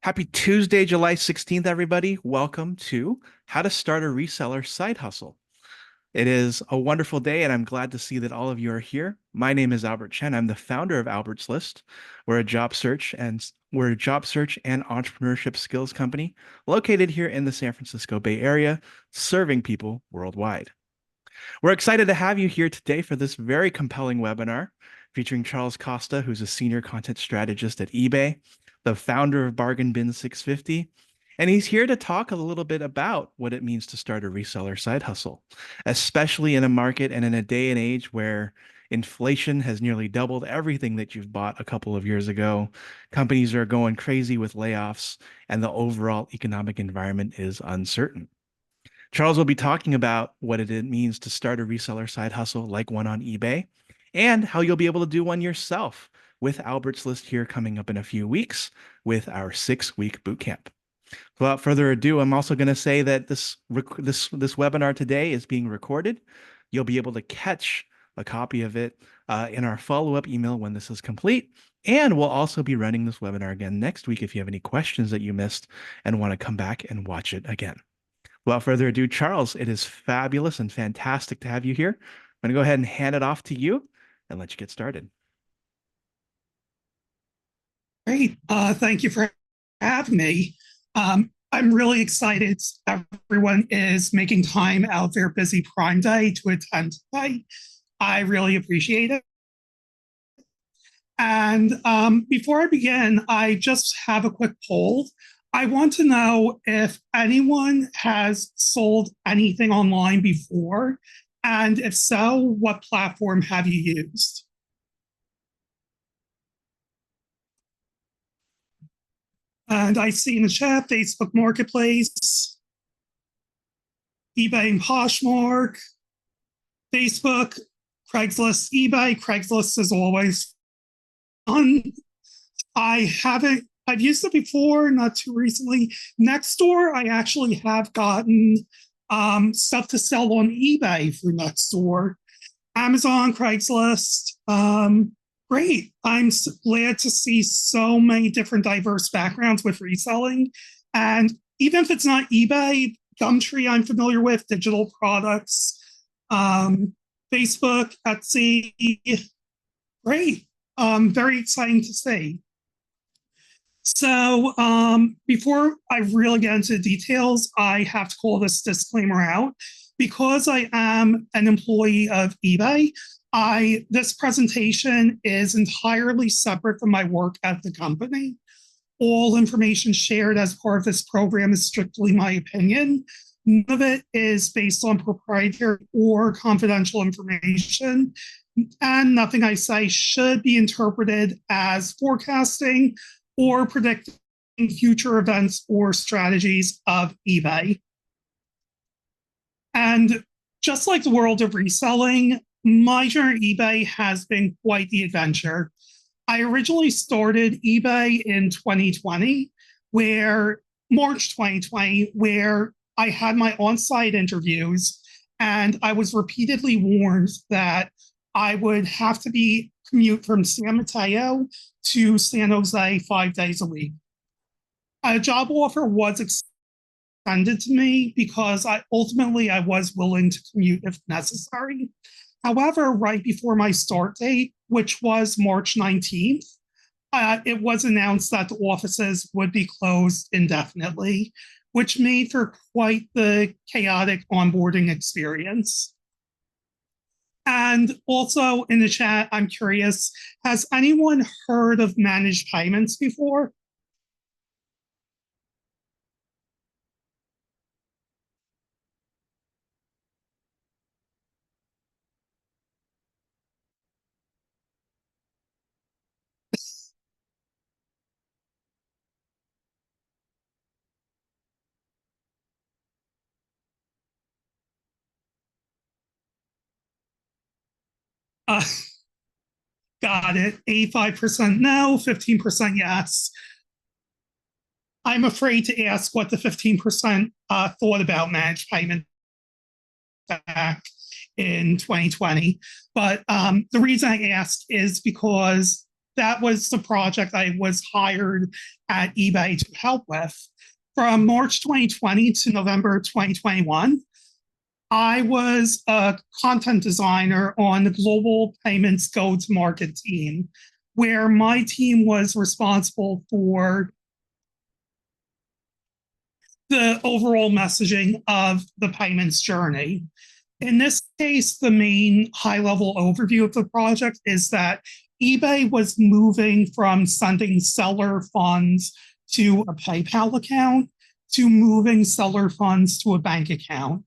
Happy Tuesday, July 16th, everybody. Welcome to How to Start a Reseller Side Hustle. It is a wonderful day, and I'm glad to see that all of you are here. My name is Albert Chen. I'm the founder of Albert's List. We're a job search and entrepreneurship skills company located here in the San Francisco Bay Area, serving people worldwide. We're excited to have you here today for this very compelling webinar featuring Charles Costa, who's a senior content strategist at eBay, the founder of Bargain Bin 650, and he's here to talk a little bit about what it means to start a reseller side hustle, especially in a market and in a day and age where inflation has nearly doubled everything that you've bought a couple of years ago. Companies are going crazy with layoffs, and the overall economic environment is uncertain. Charles will be talking about what it means to start a reseller side hustle like one on eBay and how you'll be able to do one yourself with Albert's List here coming up in a few weeks with our 6-week bootcamp. Without further ado, I'm also going to say that this webinar today is being recorded. You'll be able to catch a copy of it in our follow-up email when this is complete. And we'll also be running this webinar again next week if you have any questions that you missed and want to come back and watch it again. Without further ado, Charles, it is fabulous and fantastic to have you here. I'm going to go ahead and hand it off to you and let you get started. Great. Thank you for having me. I'm really excited everyone is making time out of their busy Prime Day to attend today. I really appreciate it. And before I begin, I just have a quick poll. I want to know if anyone has sold anything online before, and if so, what platform have you used? And I see in the chat, Facebook Marketplace, eBay and Poshmark, Facebook, Craigslist, eBay. Craigslist is always fun. I've used it before, not too recently. Nextdoor, I actually have gotten stuff to sell on eBay through Nextdoor. Amazon, Craigslist, great. I'm glad to see so many different diverse backgrounds with reselling. And even if it's not eBay, Gumtree I'm familiar with, digital products, Facebook, Etsy, great. Very exciting to see. So before I really get into the details, I have to call this disclaimer out. Because I am an employee of eBay, this presentation is entirely separate from my work at the company. All information shared as part of this program is strictly my opinion. None of it is based on proprietary or confidential information, and nothing I say should be interpreted as forecasting or predicting future events or strategies of eBay. And just like the world of reselling, my journey at eBay has been quite the adventure. I originally started eBay in 2020, March 2020, where I had my on-site interviews, and I was repeatedly warned that I would have to commute from San Mateo to San Jose 5 days a week. A job offer was extended to me because I was willing to commute if necessary. However, right before my start date, which was March 19th, it was announced that the offices would be closed indefinitely, which made for quite the chaotic onboarding experience. And also in the chat, I'm curious, has anyone heard of managed payments before? Uh, got it. 85% no, 15% yes. I'm afraid to ask what the 15% thought about managed payment back in 2020. But the reason I ask is because that was the project I was hired at eBay to help with. From March 2020 to November 2021, I was a content designer on the global payments go-to-market team, where my team was responsible for the overall messaging of the payments journey. In this case, the main high-level overview of the project is that eBay was moving from sending seller funds to a PayPal account to moving seller funds to a bank account.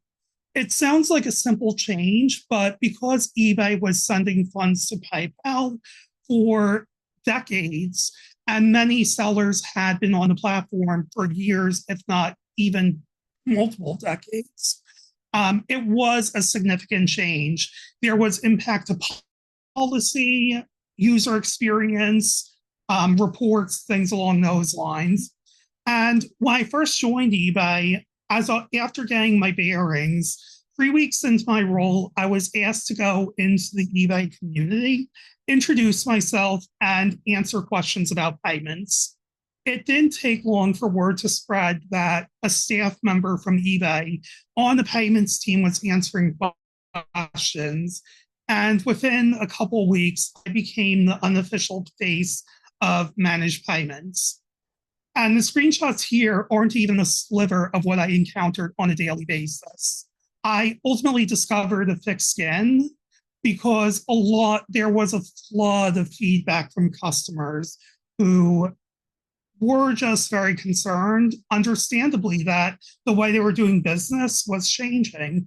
It sounds like a simple change, but because eBay was sending funds to PayPal for decades, and many sellers had been on the platform for years, if not even multiple decades, it was a significant change. There was impact to policy, user experience, reports, things along those lines. And when I first joined eBay, after getting my bearings, 3 weeks into my role, I was asked to go into the eBay community, introduce myself, and answer questions about payments. It didn't take long for word to spread that a staff member from eBay on the payments team was answering questions. And within a couple of weeks, I became the unofficial face of managed payments. And the screenshots here aren't even a sliver of what I encountered on a daily basis. I ultimately discovered a thick skin because there was a flood of feedback from customers who were just very concerned, understandably, that the way they were doing business was changing.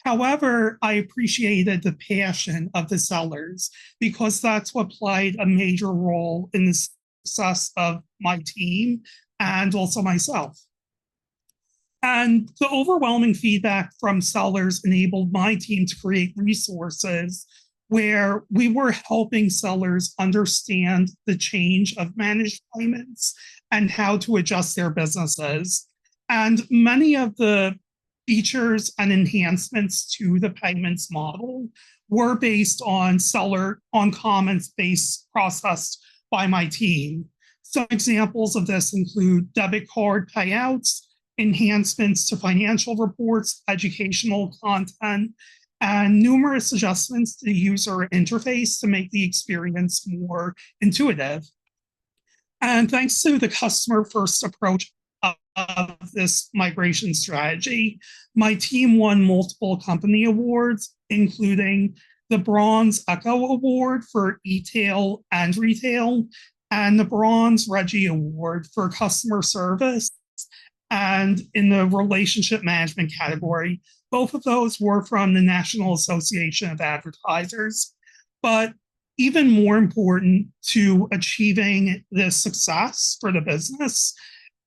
However, I appreciated the passion of the sellers because that's what played a major role in the success of my team and also myself. And the overwhelming feedback from sellers enabled my team to create resources where we were helping sellers understand the change of managed payments and how to adjust their businesses. And many of the features and enhancements to the payments model were based on comments based processed by my team. Some examples of this include debit card payouts, enhancements to financial reports, educational content, and numerous adjustments to the user interface to make the experience more intuitive. And thanks to the customer-first approach of this migration strategy, my team won multiple company awards, including the Bronze Echo Award for e-tail and retail, and the Bronze Reggie Award for customer service. And in the relationship management category, both of those were from the National Association of Advertisers. But even more important to achieving this success for the business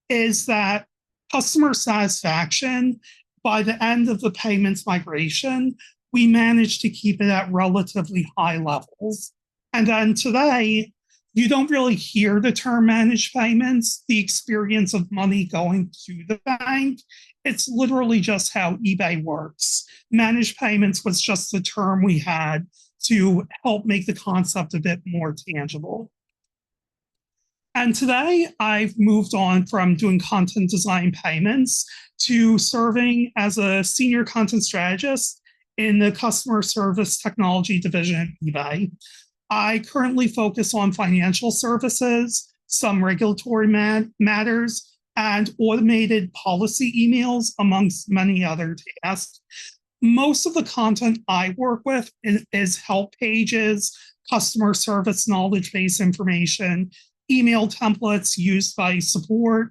is that customer satisfaction, by the end of the payments migration, we managed to keep it at relatively high levels. And then today, you don't really hear the term managed payments, the experience of money going to the bank. It's literally just how eBay works. Managed payments was just the term we had to help make the concept a bit more tangible. And today, I've moved on from doing content design payments to serving as a senior content strategist in the customer service technology division at eBay. I currently focus on financial services, some regulatory matters, and automated policy emails, amongst many other tasks. Most of the content I work with is help pages, customer service knowledge base information, email templates used by support,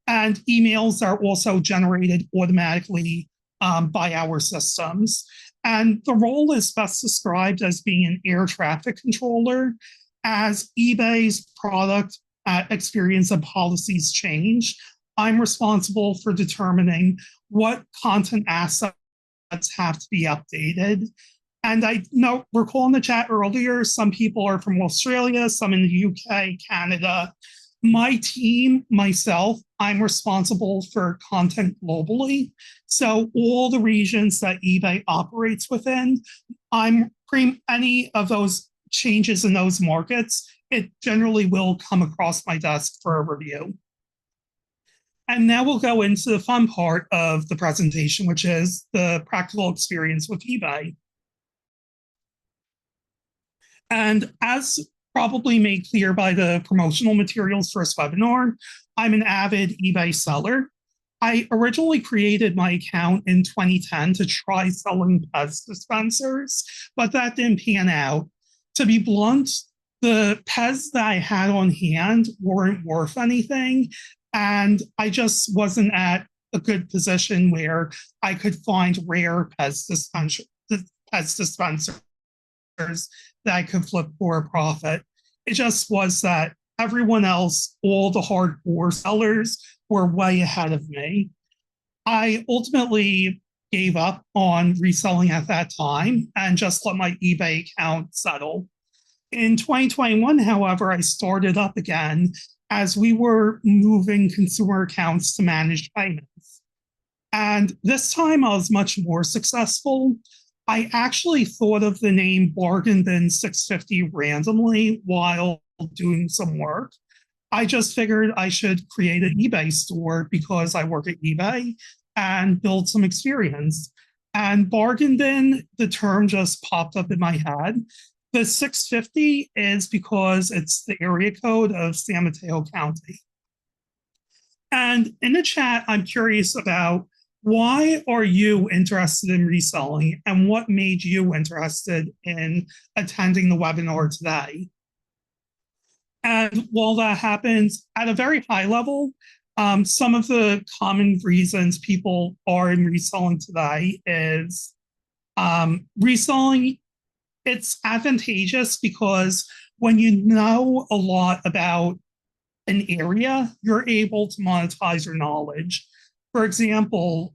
and emails that are also generated automatically by our systems. And the role is best described as being an air traffic controller. As eBay's product experience and policies change, I'm responsible for determining what content assets have to be updated. And I recall in the chat earlier, some people are from Australia, some in the UK, Canada. My team, myself, I'm responsible for content globally. So all the regions that eBay operates within, any of those changes in those markets it generally will come across my desk for a review. And now we'll go into the fun part of the presentation, which is the practical experience with eBay. And as probably made clear by the promotional materials for this webinar, I'm an avid eBay seller. I originally created my account in 2010 to try selling Pez dispensers, but that didn't pan out. To be blunt, the Pez that I had on hand weren't worth anything, and I just wasn't at a good position where I could find rare Pez dispensers that I could flip for a profit. It just was that everyone else, all the hardcore sellers, were way ahead of me. I ultimately gave up on reselling at that time and just let my eBay account settle. In 2021, however, I started up again as we were moving consumer accounts to managed payments. And this time I was much more successful. I actually thought of the name Bargain Bin 650 randomly while doing some work. I just figured I should create an eBay store because I work at eBay and build some experience. And Bargain Bin, the term just popped up in my head. The 650 is because it's the area code of San Mateo County. And in the chat, I'm curious about why are you interested in reselling and what made you interested in attending the webinar today? And while that happens at a very high level, some of the common reasons people are in reselling today is reselling. It's advantageous because when you know a lot about an area, you're able to monetize your knowledge. For example,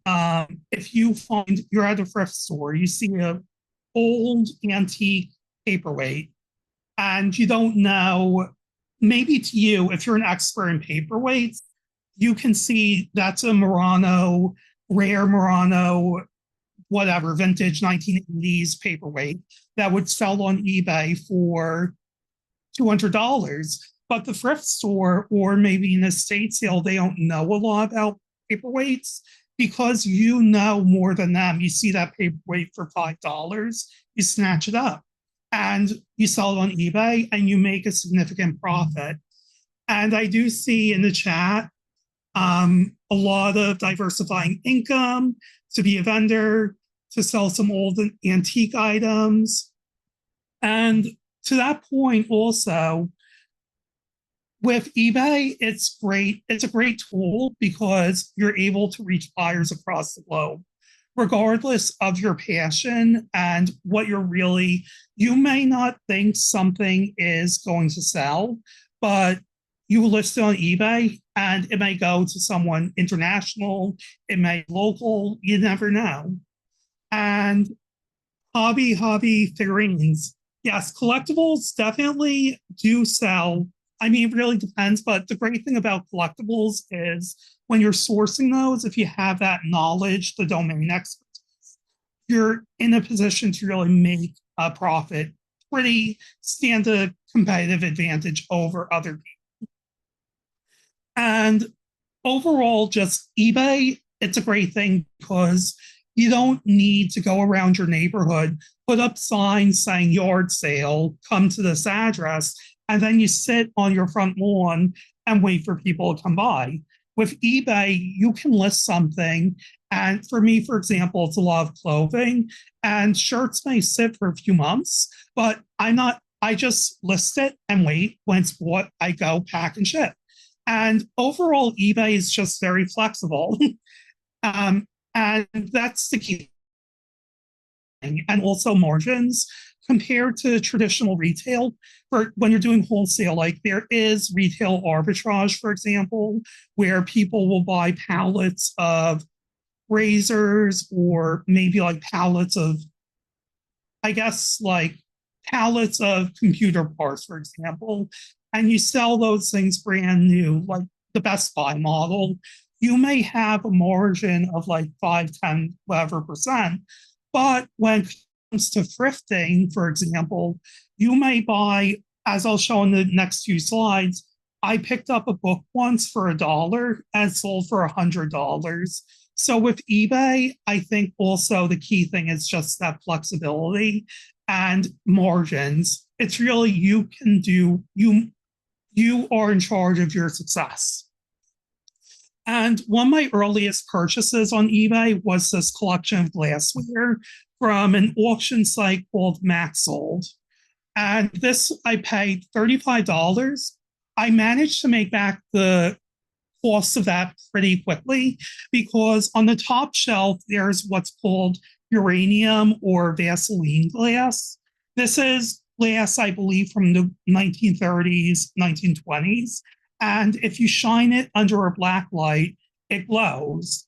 if you find you're at a thrift store, you see an old antique paperweight, and you don't know, maybe to you, if you're an expert in paperweights, you can see that's a Murano, rare Murano, whatever, vintage 1980s paperweight that would sell on eBay for $200. But the thrift store, or maybe an estate sale, they don't know a lot about paperweights because you know more than them. You see that paperweight for $5, you snatch it up and you sell it on eBay and you make a significant profit. And I do see in the chat a lot of diversifying income, to be a vendor, to sell some old antique items. And to that point also, with eBay, it's great. It's a great tool because you're able to reach buyers across the globe, regardless of your passion and what you're really, you may not think something is going to sell, but you list it on eBay and it may go to someone international, it may be local, you never know. And hobby figurines. Yes, collectibles definitely do sell. I mean, it really depends, but the great thing about collectibles is when you're sourcing those, if you have that knowledge, the domain expertise, you're in a position to really make a profit, pretty stand a competitive advantage over other people. And overall, just eBay, it's a great thing because you don't need to go around your neighborhood, put up signs saying yard sale, come to this address, and then you sit on your front lawn and wait for people to come by. With eBay, you can list something. And for me, for example, it's a lot of clothing, and shirts may sit for a few months, but I just list it and wait. When it's bought, I go pack and ship. And overall, eBay is just very flexible. And that's the key thing. And also margins compared to traditional retail. For when you're doing wholesale, like there is retail arbitrage, for example, where people will buy pallets of razors or maybe like pallets of, I guess, like pallets of computer parts, for example, and you sell those things brand new, like the Best Buy model. You may have a margin of like 5, 10, whatever percent. But when it comes to thrifting, for example, you may buy as I'll show in the next few slides, I picked up a book once for $1 and sold for $100. So with eBay, I think also the key thing is just that flexibility and margins. It's really you are in charge of your success. And one of my earliest purchases on eBay was this collection of glassware from an auction site called Maxsold. And this I paid $35. I managed to make back the cost of that pretty quickly because on the top shelf, there's what's called uranium or Vaseline glass. This is glass, I believe, from the 1930s, 1920s. And if you shine it under a black light, it glows.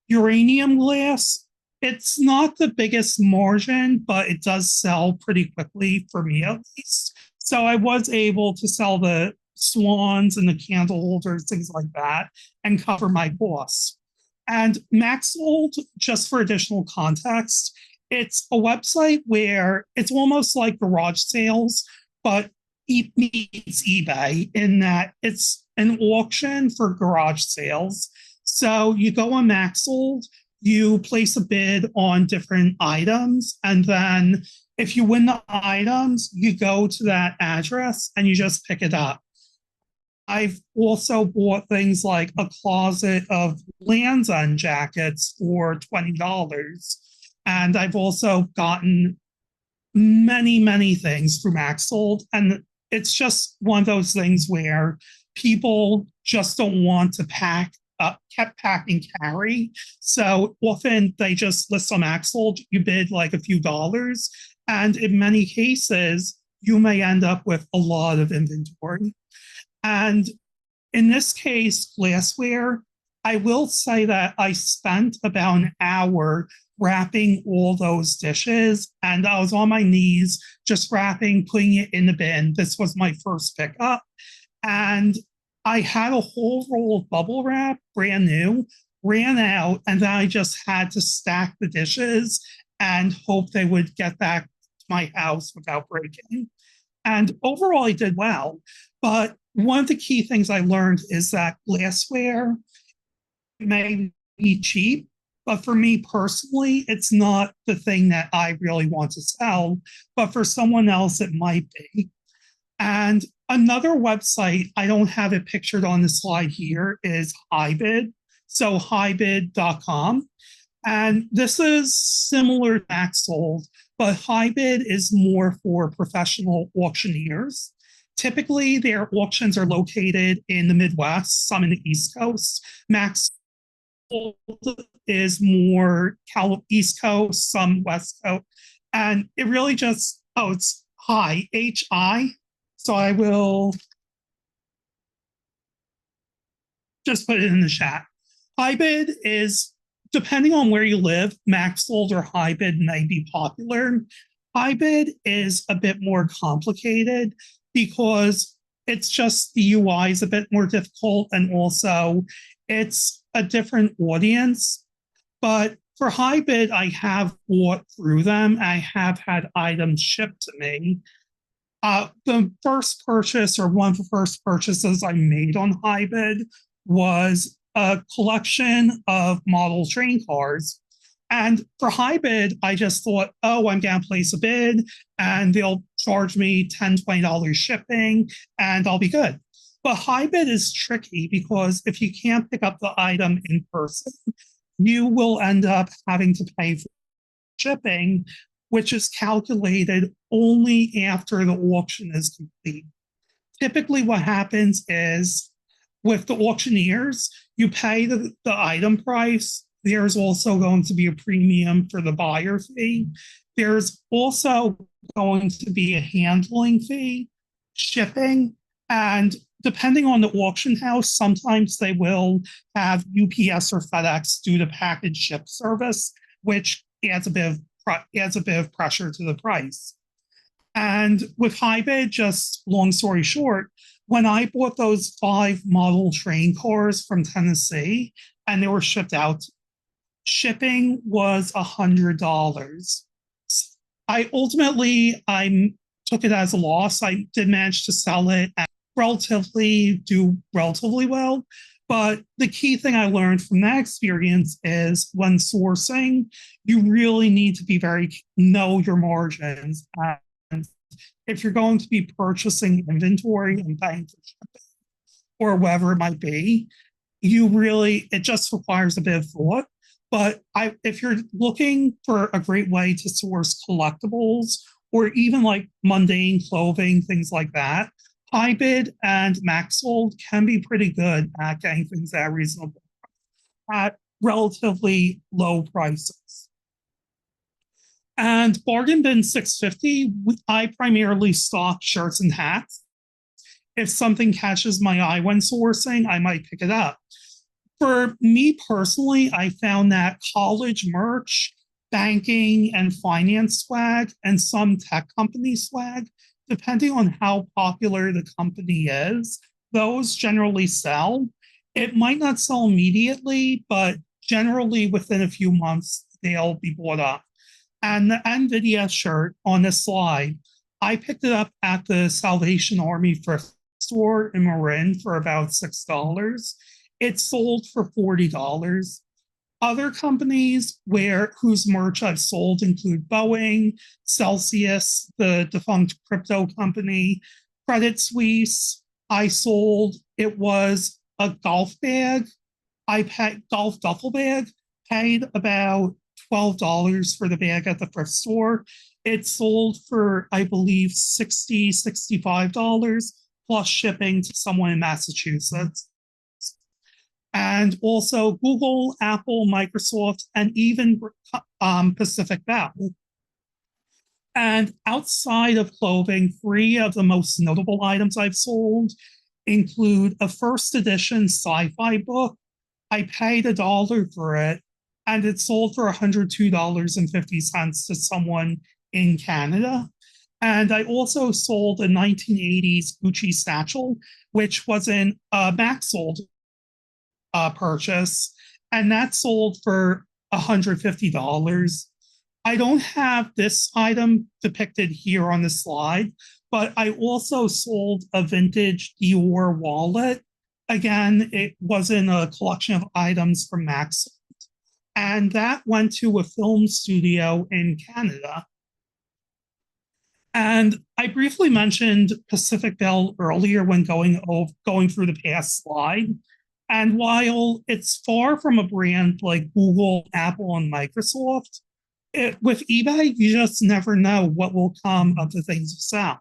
Uranium glass, it's not the biggest margin, but it does sell pretty quickly for me at least. So I was able to sell the swans and the candle holders, things like that, and cover my costs. And Maxsold, just for additional context, it's a website where it's almost like garage sales, but it meets eBay in that it's an auction for garage sales. So you go on Maxsold, you place a bid on different items, and then if you win the items, you go to that address and you just pick it up. I've also bought things like a closet of Lands End jackets for $20. And I've also gotten many things through Maxsold. And it's just one of those things where people just don't want to pack and carry. So often they just list on Maxsold, you bid like a few dollars. And in many cases, you may end up with a lot of inventory. And in this case, glassware, I will say that I spent about an hour wrapping all those dishes, and I was on my knees just wrapping, putting it in the bin. This was my first pickup. And I had a whole roll of bubble wrap, brand new, ran out, and then I just had to stack the dishes and hope they would get back to my house without breaking. And overall, I did well. But one of the key things I learned is that glassware may be cheap, but for me personally, it's not the thing that I really want to sell. But for someone else, it might be. And another website, I don't have it pictured on the slide here, is HiBid. So HiBid.com. And this is similar to Maxsold, but HiBid is more for professional auctioneers. Typically, their auctions are located in the Midwest, some in the East Coast. Maxsold is more East Coast, some West Coast. And it really just, it's Hi. So I will just put it in the chat. HiBid is, depending on where you live, Maxsold or HiBid may be popular. HiBid is a bit more complicated because it's just the UI is a bit more difficult, and also it's a different audience. But for HiBid, I have bought through them. I have had items shipped to me. The first purchase, or one of the first purchases I made on HiBid, was a collection of model train cars. And for HiBid, I just thought, I'm going to place a bid and they'll charge me $10, $20 shipping and I'll be good. But HiBid is tricky because if you can't pick up the item in person, you will end up having to pay for shipping, which is calculated only after the auction is complete. Typically, what happens is with the auctioneers, you pay the item price. There's also going to be a premium for the buyer fee. There's also going to be a handling fee, shipping, and depending on the auction house, sometimes they will have UPS or FedEx do the package ship service, which adds a bit of pressure to the price. And with HiBid, just long story short, when I bought those 5 model train cars from Tennessee and they were shipped out, shipping was $100. I took it as a loss. I did manage to sell it and do relatively well. But the key thing I learned from that experience is when sourcing, you really need to be know your margins. And if you're going to be purchasing inventory and paying for shipping or whatever it might be, it just requires a bit of thought. But if you're looking for a great way to source collectibles or even like mundane clothing, things like that, HiBid and Maxsold can be pretty good at getting things at reasonable at relatively low prices. And Bargain Bin 650, I primarily stock shirts and hats. If something catches my eye when sourcing, I might pick it up. For me personally, I found that college merch, banking and finance swag, and some tech company swag, depending on how popular the company is, those generally sell. It might not sell immediately, but generally within a few months, they'll be bought up. And the NVIDIA shirt on this slide, I picked it up at the Salvation Army thrift store in Marin for about $6. It sold for $40. Other companies whose merch I've sold include Boeing, Celsius, the defunct crypto company, Credit Suisse. It was a golf bag. Golf duffel bag, paid about $12 for the bag at the thrift store. It sold for, I believe, $65 plus shipping to someone in Massachusetts. And also Google, Apple, Microsoft, and even Pacific Bell. And outside of clothing, 3 of the most notable items I've sold include a first edition sci-fi book. I paid $1 for it, and it sold for $102.50 to someone in Canada. And I also sold a 1980s Gucci satchel, which was in a Maxsold purchase, and that sold for $150. I don't have this item depicted here on the slide, but I also sold a vintage Dior wallet. Again, it was in a collection of items from Maxsold, and that went to a film studio in Canada. And I briefly mentioned Pacific Bell earlier when going through the past slide. And while it's far from a brand like Google, Apple, and Microsoft, with eBay, you just never know what will come of the things you sell.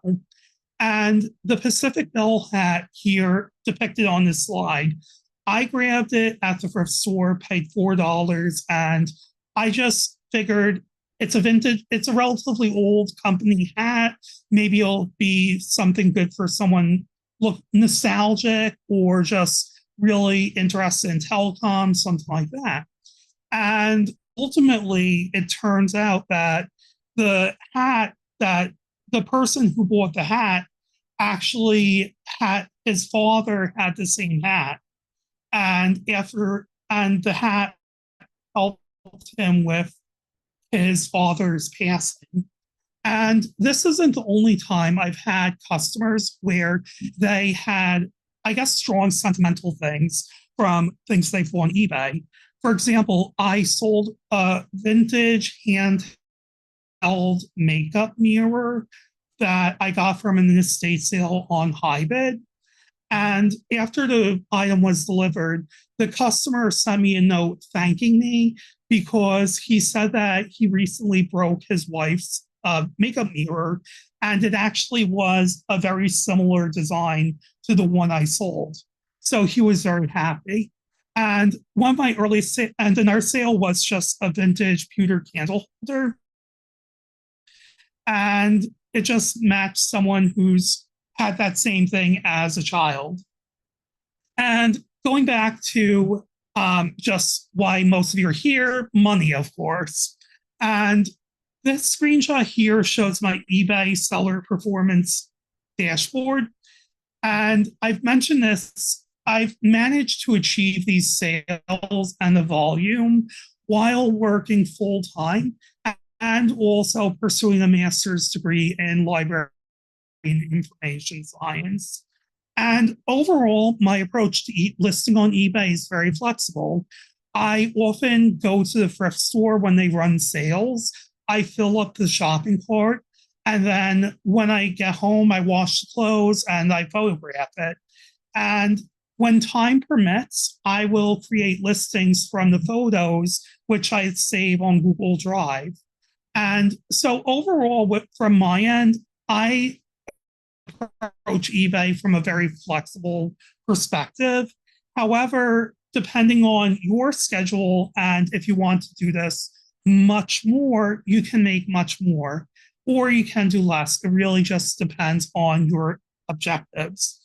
And the Pacific Bell hat here depicted on this slide, I grabbed it at the thrift store, paid $4, and I just figured it's a relatively old company hat. Maybe it'll be something good for someone look nostalgic or just really interested in telecom, something like that. And ultimately, it turns out that the person who bought the hat actually his father had the same hat. And the hat helped him with his father's passing. And this isn't the only time I've had customers where they had, I guess, strong sentimental things from things they bought on eBay. For example, I sold a vintage handheld makeup mirror that I got from an estate sale on HiBid. And after the item was delivered, the customer sent me a note thanking me because he said that he recently broke his wife's makeup mirror, and it actually was a very similar design to the one I sold. So he was very happy. And one of my earliest and in our sale was just a vintage pewter candle holder. And it just matched someone who's had that same thing as a child. And going back to just why most of you are here, money, of course. And this screenshot here shows my eBay seller performance dashboard. And I've mentioned this, I've managed to achieve these sales and the volume while working full time and also pursuing a master's degree in library in information science. And overall, my approach to listing on eBay is very flexible. I often go to the thrift store when they run sales. I fill up the shopping cart. And then when I get home, I wash the clothes and I photograph it. And when time permits, I will create listings from the photos, which I save on Google Drive. And so overall, from my end, I approach eBay from a very flexible perspective. However, depending on your schedule and if you want to do this much more, you can make much more, or you can do less. It really just depends on your objectives.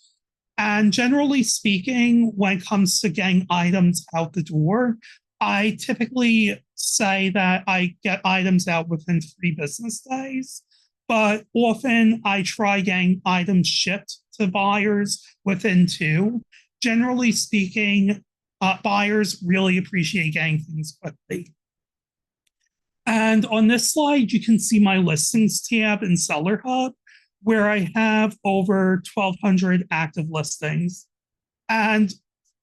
And generally speaking, when it comes to getting items out the door, I typically say that I get items out within 3 business days, but often I try getting items shipped to buyers within 2. Generally speaking, buyers really appreciate getting things quickly. And on this slide, you can see my listings tab in Seller Hub, where I have over 1,200 active listings. And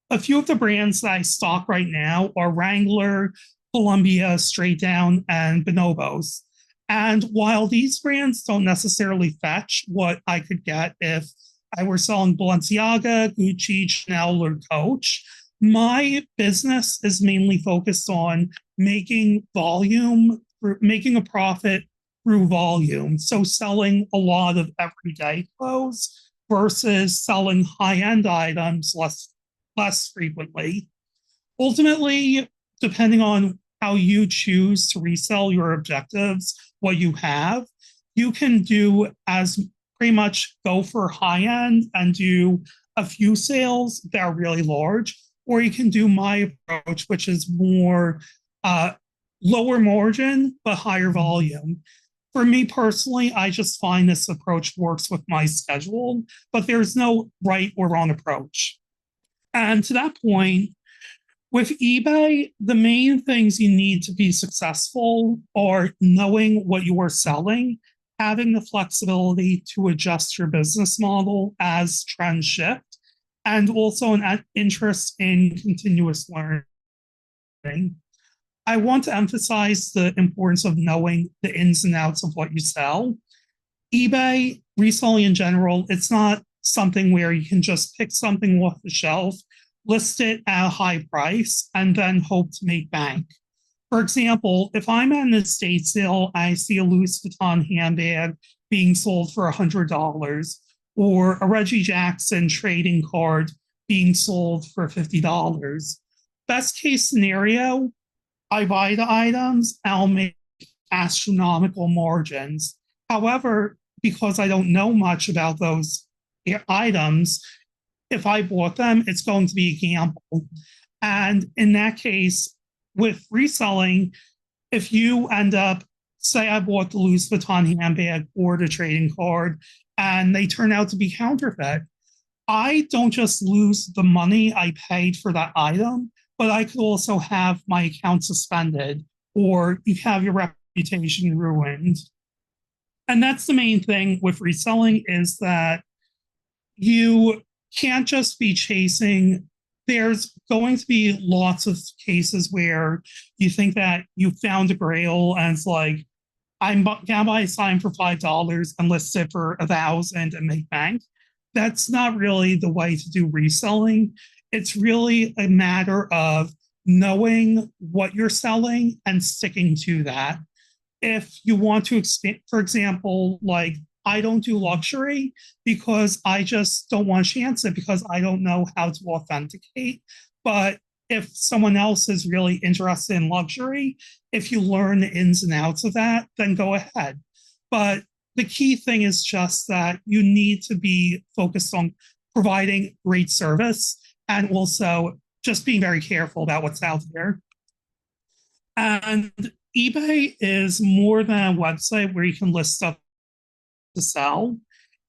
a few of the brands that I stock right now are Wrangler, Columbia, Straight Down, and Bonobos. And while these brands don't necessarily fetch what I could get if I were selling Balenciaga, Gucci, Chanel, or Coach, my business is mainly focused on making volume, making a profit through volume. So selling a lot of everyday clothes versus selling high-end items less frequently. Ultimately, depending on how you choose to resell your objectives, what you have, you can do as pretty much go for high-end and do a few sales that are really large, or you can do my approach, which is more lower margin, but higher volume. For me personally, I just find this approach works with my schedule, but there's no right or wrong approach. And to that point, with eBay, the main things you need to be successful are knowing what you are selling, having the flexibility to adjust your business model as trends shift, and also an interest in continuous learning. I want to emphasize the importance of knowing the ins and outs of what you sell. eBay, reselling in general, it's not something where you can just pick something off the shelf, list it at a high price, and then hope to make bank. For example, if I'm at an estate sale, I see a Louis Vuitton handbag being sold for $100, or a Reggie Jackson trading card being sold for $50. Best case scenario, I buy the items, I'll make astronomical margins. However, because I don't know much about those items, if I bought them, it's going to be a gamble. And in that case, with reselling, if you end up, say I bought the Louis Vuitton handbag or the trading card, and they turn out to be counterfeit, I don't just lose the money I paid for that item, but I could also have my account suspended, or you have your reputation ruined. And that's the main thing with reselling, is that you can't just be chasing. There's going to be lots of cases where you think that you found a grail and it's like, I'm gonna buy a sign for $5 and list it for $1,000 and make bank. That's not really the way to do reselling. It's really a matter of knowing what you're selling and sticking to that. If you want to expand, for example, like I don't do luxury because I just don't want to chance it because I don't know how to authenticate. But if someone else is really interested in luxury, if you learn the ins and outs of that, then go ahead. But the key thing is just that you need to be focused on providing great service and also just being very careful about what's out there. And eBay is more than a website where you can list stuff to sell.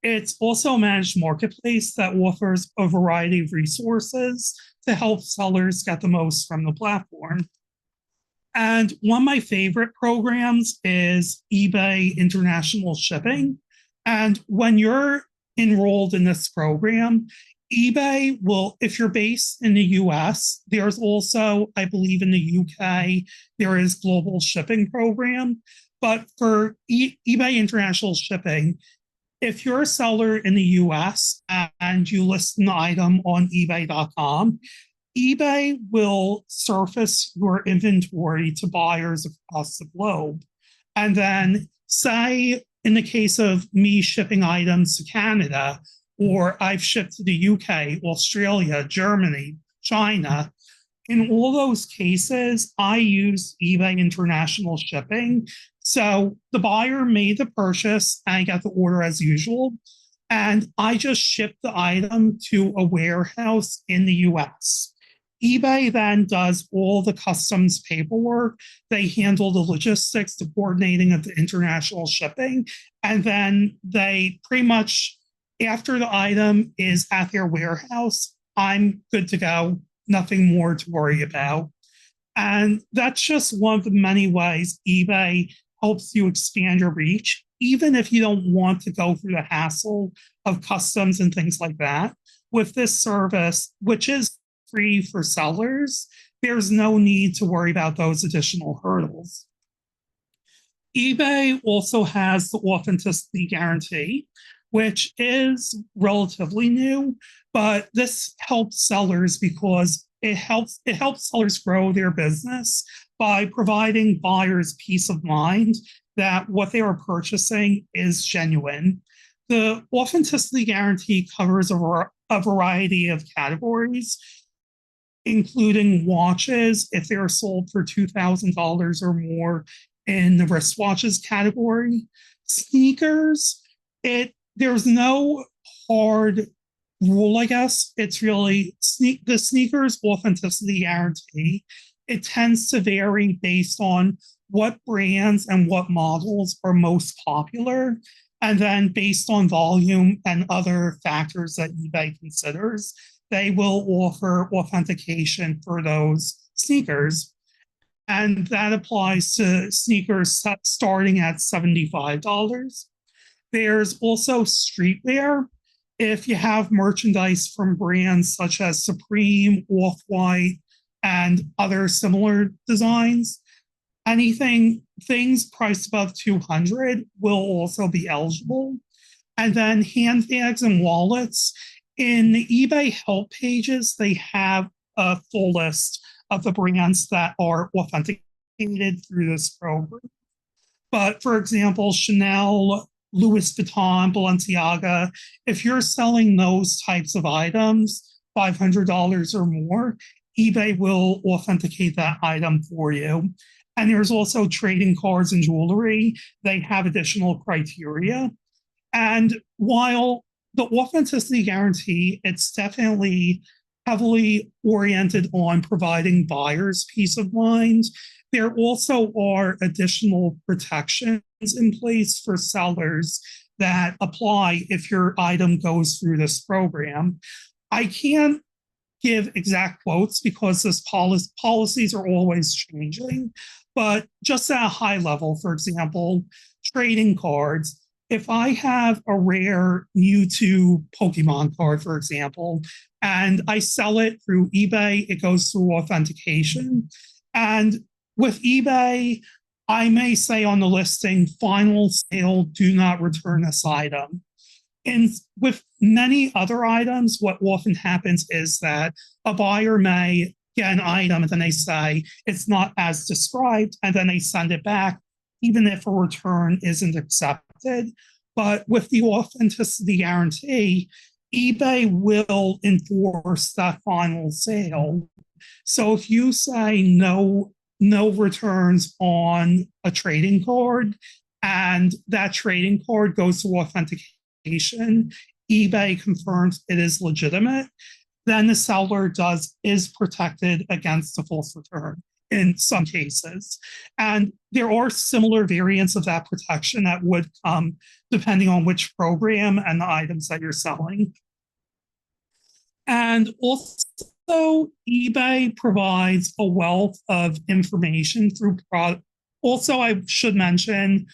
It's also a managed marketplace that offers a variety of resources to help sellers get the most from the platform. And one of my favorite programs is eBay International Shipping. And when you're enrolled in this program, eBay will, if you're based in the US, there's also, I believe in the UK, there is global shipping program. But for eBay international shipping, if you're a seller in the US and you list an item on ebay.com, eBay will surface your inventory to buyers across the globe. And then, say, in the case of me shipping items to Canada, or I've shipped to the UK, Australia, Germany, China, in all those cases, I use eBay international shipping. So the buyer made the purchase, and I got the order as usual. And I just shipped the item to a warehouse in the US. eBay then does all the customs paperwork. They handle the logistics, the coordinating of the international shipping. And then they pretty much, after the item is at their warehouse, I'm good to go. Nothing more to worry about. And that's just one of the many ways eBay helps you expand your reach, even if you don't want to go through the hassle of customs and things like that. With this service, which is free for sellers, there's no need to worry about those additional hurdles. eBay also has the authenticity guarantee, which is relatively new, but this helps sellers because it helps sellers grow their business by providing buyers peace of mind that what they are purchasing is genuine. The authenticity guarantee covers a variety of categories, including watches, if they are sold for $2,000 or more in the wristwatches category. Sneakers, there's no hard rule, I guess. It's really the sneakers authenticity guarantee. It tends to vary based on what brands and what models are most popular. And then based on volume and other factors that eBay considers, they will offer authentication for those sneakers. And that applies to sneakers starting at $75. There's also streetwear. If you have merchandise from brands such as Supreme, Off-White, and other similar designs, things priced above 200 will also be eligible. And then handbags and wallets. In the eBay help pages, they have a full list of the brands that are authenticated through this program. But for example, Chanel, Louis Vuitton, Balenciaga, if you're selling those types of items, $500 or more, eBay will authenticate that item for you. And there's also trading cards and jewelry. They have additional criteria. And while the authenticity guarantee, it's definitely heavily oriented on providing buyers peace of mind, there also are additional protections in place for sellers that apply if your item goes through this program. I can't give exact quotes because this policies are always changing, but just at a high level, for example, trading cards. If I have a rare Mewtwo Pokemon card, for example, and I sell it through eBay, it goes through authentication. And with eBay, I may say on the listing, final sale, do not return this item. And with many other items, what often happens is that a buyer may get an item and then they say it's not as described, and then they send it back, even if a return isn't accepted. But with the authenticity guarantee, eBay will enforce that final sale. So if you say no returns on a trading card, and that trading card goes to authentication, eBay confirms it is legitimate, then the seller is protected against a false return in some cases. And there are similar variants of that protection that would come depending on which program and the items that you're selling. And also, eBay provides a wealth of information through also, I should mention,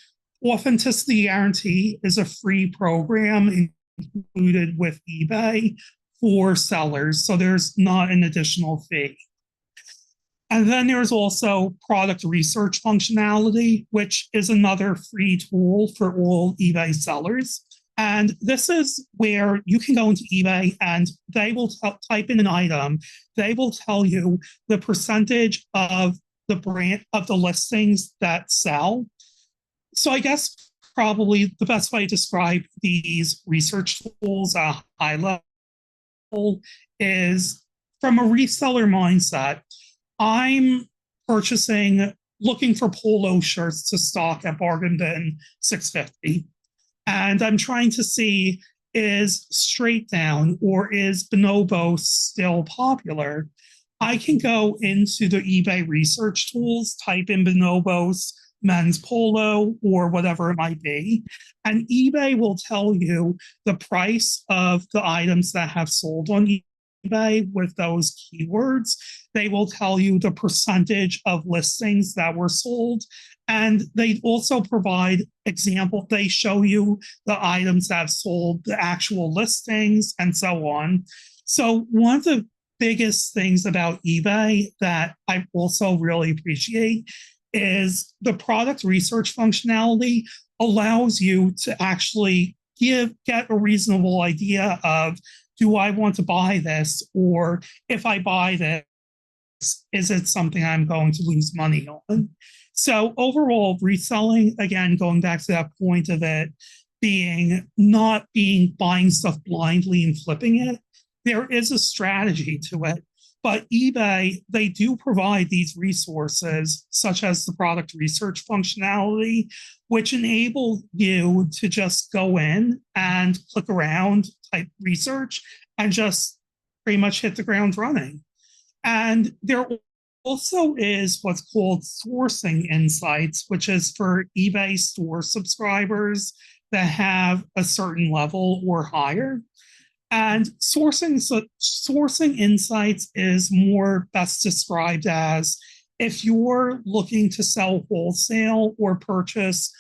Authenticity Guarantee is a free program included with eBay for sellers, so there's not an additional fee. And then there's also product research functionality, which is another free tool for all eBay sellers. And this is where you can go into eBay and they will type in an item. They will tell you the percentage of the brand of the listings that sell. So I guess probably the best way to describe these research tools at a high level is from a reseller mindset. I'm looking for polo shirts to stock at Bargain Bin 650. And I'm trying to see, is straight down or is bonobos still popular? I can go into the eBay research tools, type in bonobos, men's polo, or whatever it might be. And eBay will tell you the price of the items that have sold on eBay with those keywords. They will tell you the percentage of listings that were sold. And they also provide example. They show you the items that have sold, the actual listings, and so on. So one of the biggest things about eBay that I also really appreciate is the product research functionality allows you to actually get a reasonable idea of, do I want to buy this? Or if I buy this, is it something I'm going to lose money on? So overall, reselling, again, going back to that point of it being not being buying stuff blindly and flipping it, there is a strategy to it. But eBay, they do provide these resources, such as the product research functionality, which enable you to just go in and click around, type research, and just pretty much hit the ground running. And there also is what's called sourcing insights, which is for eBay store subscribers that have a certain level or higher. And sourcing insights is more best described as, if you're looking to sell wholesale or purchase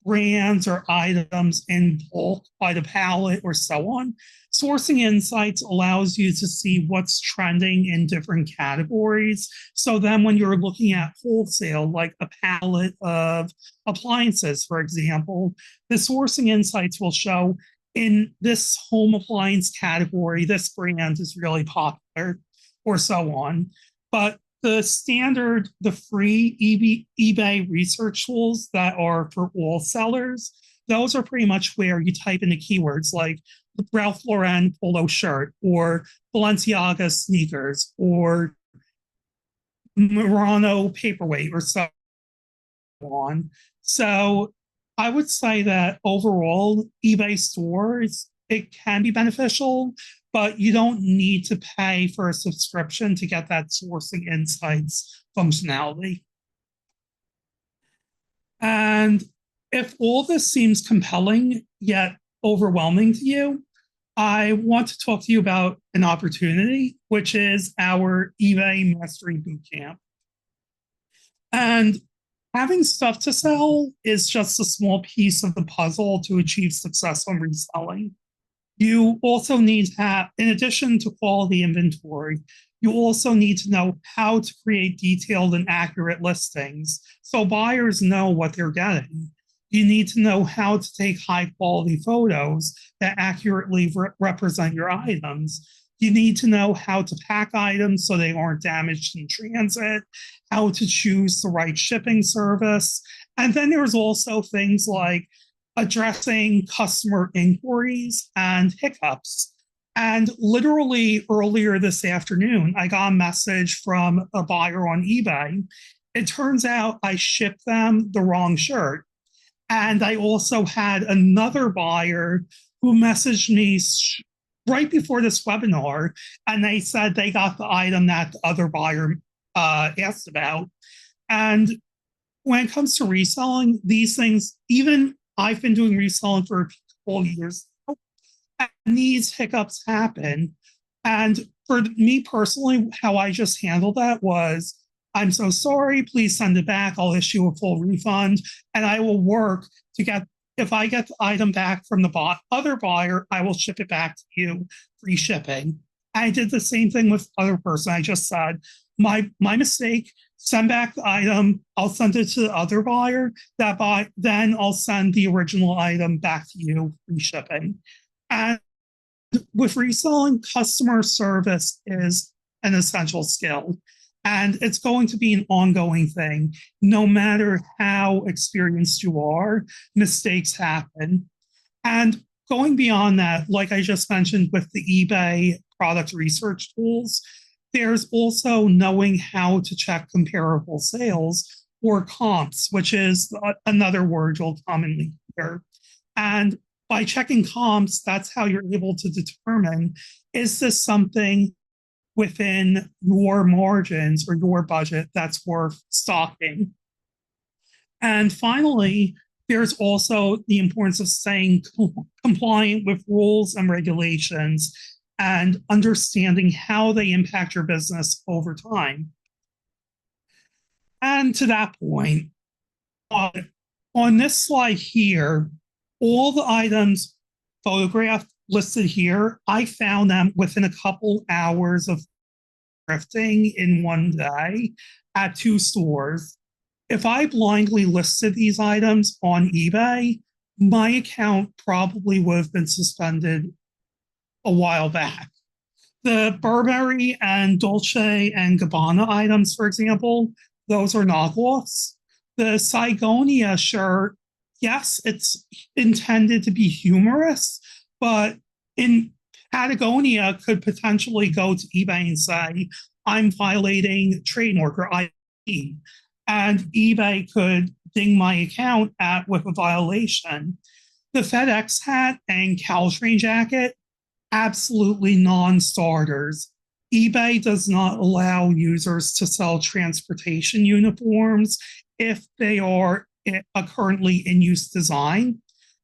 brands or items in bulk by the pallet or so on, sourcing insights allows you to see what's trending in different categories. So then when you're looking at wholesale, like a pallet of appliances, for example, the sourcing insights will show, in this home appliance category, this brand is really popular, or so on. But the free eBay research tools that are for all sellers, those are pretty much where you type in the keywords like Ralph Lauren polo shirt, or Balenciaga sneakers, or Murano paperweight, or so on. So I would say that overall, eBay stores, it can be beneficial, but you don't need to pay for a subscription to get that sourcing insights functionality. And if all this seems compelling yet overwhelming to you, I want to talk to you about an opportunity, which is our eBay Mastery Bootcamp. And having stuff to sell is just a small piece of the puzzle to achieve success on reselling. You also need to have, in addition to quality inventory, you also need to know how to create detailed and accurate listings so buyers know what they're getting. You need to know how to take high quality photos that accurately represent your items. You need to know how to pack items so they aren't damaged in transit, how to choose the right shipping service. And then there's also things like addressing customer inquiries and hiccups. And literally earlier this afternoon, I got a message from a buyer on eBay. It turns out I shipped them the wrong shirt. And I also had another buyer who messaged me right before this webinar, and they said they got the item that the other buyer asked about. And when it comes to reselling, these things, even I've been doing reselling for a couple years, and these hiccups happen. And for me personally, how I just handled that was, I'm so sorry, please send it back. I'll issue a full refund. And I will work to get, if I get the item back from the other buyer, I will ship it back to you, free shipping. I did the same thing with the other person. I just said, my mistake, send back the item. I'll send it to the other buyer. Then I'll send the original item back to you, free shipping. And with reselling, customer service is an essential skill. And it's going to be an ongoing thing. No matter how experienced you are, mistakes happen. And going beyond that, like I just mentioned with the eBay product research tools, there's also knowing how to check comparable sales or comps, which is another word you'll commonly hear. And by checking comps, that's how you're able to determine, is this something within your margins or your budget that's worth stocking? And finally, there's also the importance of staying compliant with rules and regulations and understanding how they impact your business over time. And to that point, on this slide here, all the items photographed listed here, I found them within a couple hours of thrifting in one day at 2 stores. If I blindly listed these items on eBay, my account probably would have been suspended a while back. The Burberry and Dolce and Gabbana items, for example, those are knockoffs. The Sigonia shirt, yes, it's intended to be humorous, but in Patagonia could potentially go to eBay and say, I'm violating trademark or IP, and eBay could ding my account with a violation. The FedEx hat and Caltrain jacket, absolutely non-starters. eBay does not allow users to sell transportation uniforms if they are a currently in use design.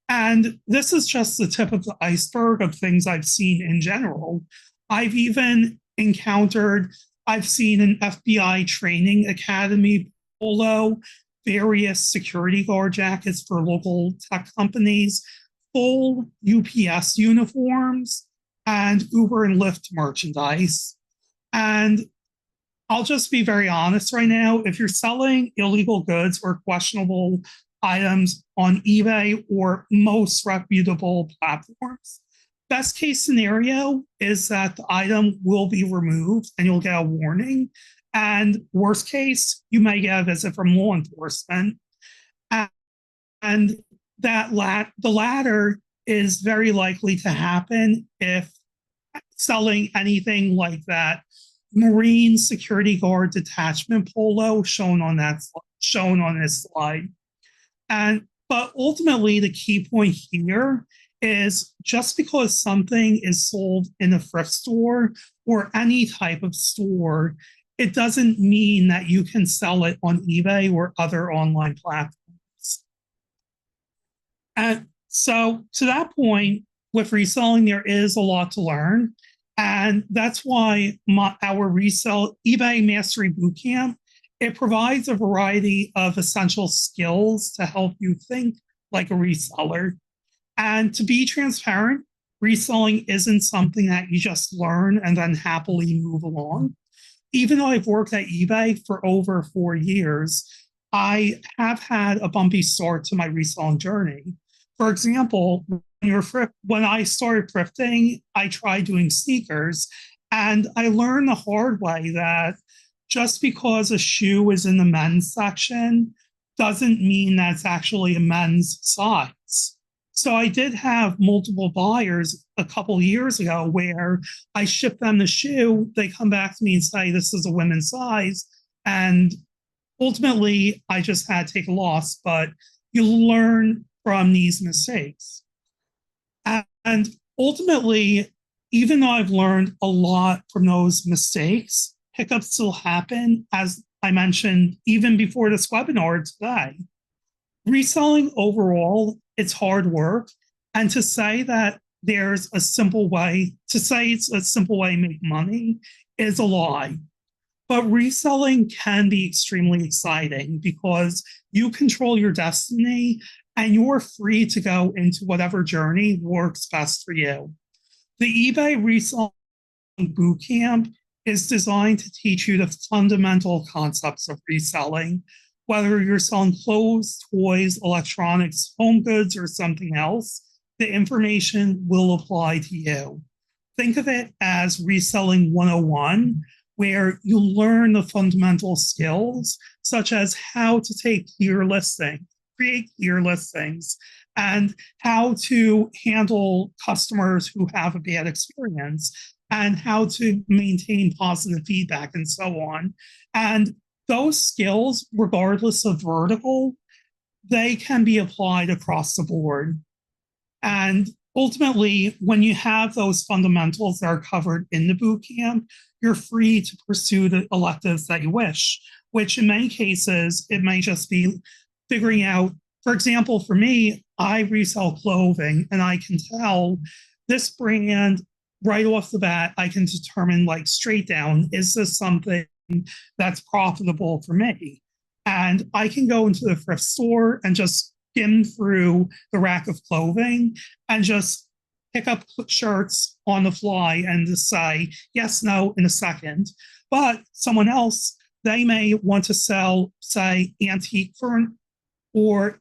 And this is just the tip of the iceberg of things I've seen in general. I've even encountered, I've seen an FBI training academy polo, various security guard jackets for local tech companies, full UPS uniforms, and Uber and Lyft merchandise. And I'll just be very honest right now. If you're selling illegal goods or questionable items on eBay or most reputable platforms, best case scenario is that the item will be removed and you'll get a warning. And worst case, you may get a visit from law enforcement. And the latter is very likely to happen if selling anything like that Marine security guard detachment polo shown on this slide. But ultimately, the key point here is just because something is sold in a thrift store or any type of store, it doesn't mean that you can sell it on eBay or other online platforms. And so to that point, with reselling, there is a lot to learn. And that's why our eBay Mastery Bootcamp, it provides a variety of essential skills to help you think like a reseller. And to be transparent, reselling isn't something that you just learn and then happily move along. Even though I've worked at eBay for over 4 years, I have had a bumpy start to my reselling journey. For example, when I started thrifting, I tried doing sneakers, and I learned the hard way that just because a shoe is in the men's section doesn't mean that's actually a men's size. So I did have multiple buyers a couple years ago where I shipped them the shoe, they come back to me and say, this is a women's size. And ultimately, I just had to take a loss, but you learn from these mistakes. And ultimately, even though I've learned a lot from those mistakes, hiccups still happen, as I mentioned, even before this webinar today. Reselling overall, it's hard work. And to say that there's a simple way, to say it's a simple way to make money is a lie. But reselling can be extremely exciting because you control your destiny and you're free to go into whatever journey works best for you. The eBay Reselling Bootcamp is designed to teach you the fundamental concepts of reselling, whether you're selling clothes, toys, electronics, home goods, or something else. The information will apply to you. Think of it as reselling 101, where you learn the fundamental skills, such as how to take clear listings, create clear listings, and how to handle customers who have a bad experience, and how to maintain positive feedback, and so on. And those skills, regardless of vertical, they can be applied across the board. And ultimately, when you have those fundamentals that are covered in the boot camp, you're free to pursue the electives that you wish, which in many cases, it may just be figuring out, for example, for me, I resell clothing and I can tell this brand right off the bat, I can determine like straight down, is this something that's profitable for me? And I can go into the thrift store and just skim through the rack of clothing and just pick up shirts on the fly and just say yes, no in a second. But someone else, they may want to sell, say, antique furniture or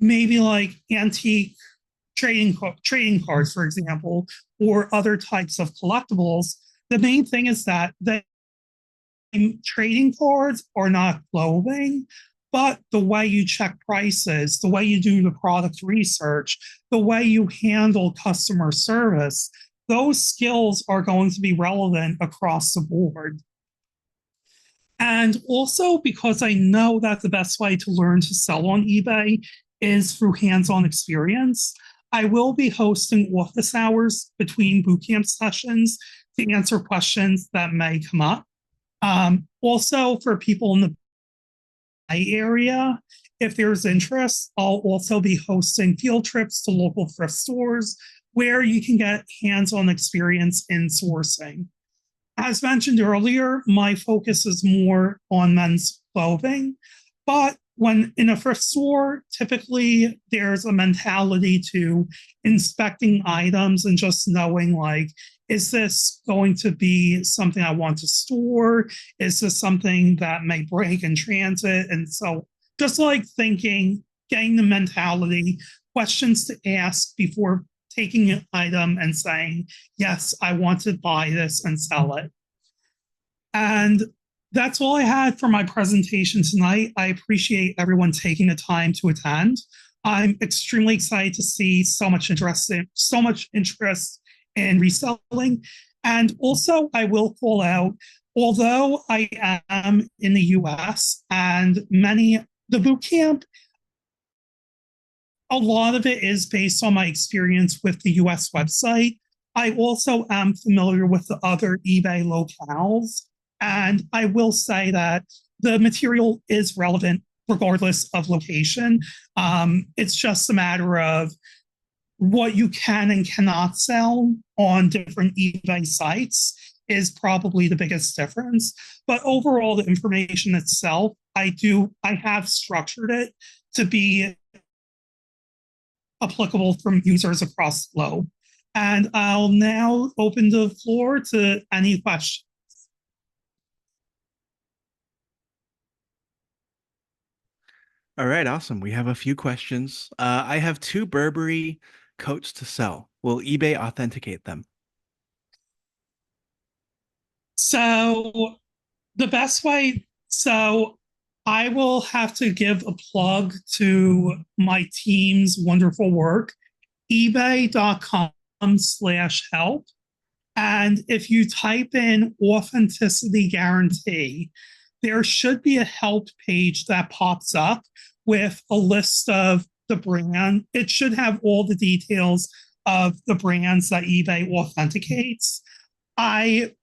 maybe like antique trading cards, for example, or other types of collectibles. The main thing is that the trading cards are not clothing, but the way you check prices, the way you do the product research, the way you handle customer service, those skills are going to be relevant across the board. And also because I know that the best way to learn to sell on eBay is through hands-on experience, I will be hosting office hours between bootcamp sessions to answer questions that may come up. Also, for people in the Bay Area, if there's interest, I'll also be hosting field trips to local thrift stores where you can get hands-on experience in sourcing. As mentioned earlier, my focus is more on men's clothing, but when in a thrift store, typically there's a mentality to inspecting items and just knowing, like, is this going to be something I want to store? Is this something that may break in transit? And so just like thinking, getting the mentality, questions to ask before taking an item and saying, yes, I want to buy this and sell it. And that's all I had for my presentation tonight. I appreciate everyone taking the time to attend. I'm extremely excited to see so much interest in reselling. And also, I will call out, although I am in the US and the bootcamp, a lot of it is based on my experience with the US website. I also am familiar with the other eBay locales. And I will say that the material is relevant regardless of location. It's just a matter of what you can and cannot sell on different eBay sites is probably the biggest difference. But overall, the information itself, I have structured it to be applicable from users across the globe. And I'll now open the floor to any questions. All right, awesome. We have a few questions. I have 2 Burberry coats to sell. Will eBay authenticate them? So the best way, so I will have to give a plug to my team's wonderful work, ebay.com/help. And if you type in authenticity guarantee, there should be a help page that pops up with a list of the brand. It should have all the details of the brands that eBay authenticates. I